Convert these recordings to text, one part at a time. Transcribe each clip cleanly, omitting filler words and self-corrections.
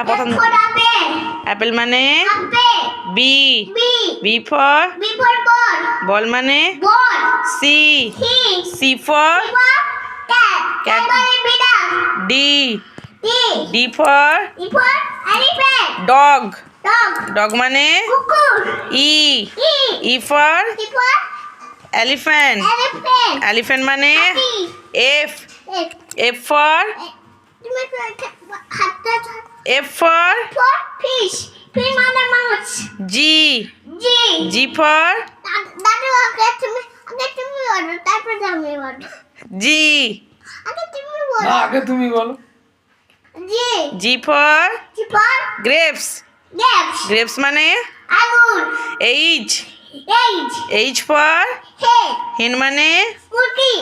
প্রথম অ্যাপেল মানে B B for ball মানে C C for cat D D for dog dog মানে E E for elephant elephant মানে F F for F for fish. Fish মানে মাছ। G G for তুমি বলো তারপর আমি বলবো। G আগে তুমি বলো। G for grapes grapes মানে আঙুর। H H for hen মানে মুরগি।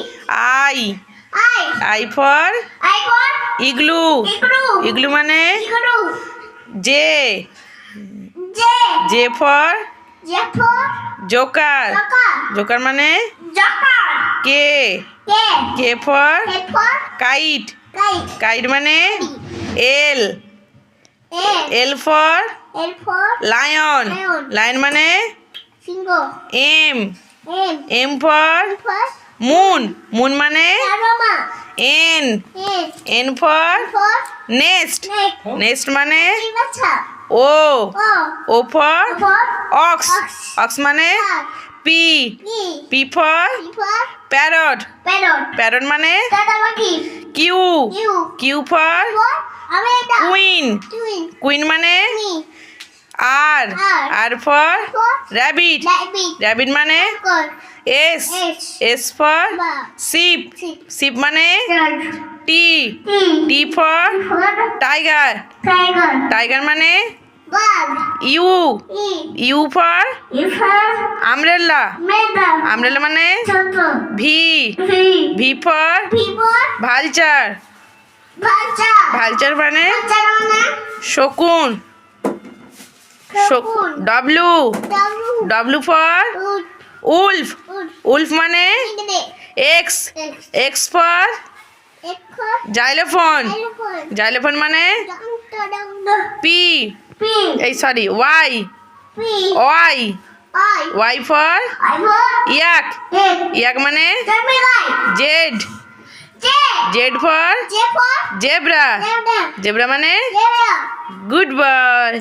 I for igloo igloo মানে J J for joker joker মানে K K for kite kite মানে L L for lion lion মানে M M for moon moon মানে N N for nest nest মানে O O for ox ox মানে P P for parrot parrot মানে Q Q for queen queen মানে R R for rabbit rabbit মানে S S for sheep sheep মানে T T for tiger tiger মানে U U for umbrella umbrella মানে V V for vulture vulture মানে শকুন W W for wolf wolf মানে X X for xylophone xylophone মানে P এই sorry Y Y Y for yak yak মানে Z Z for zebra zebra মানে good boy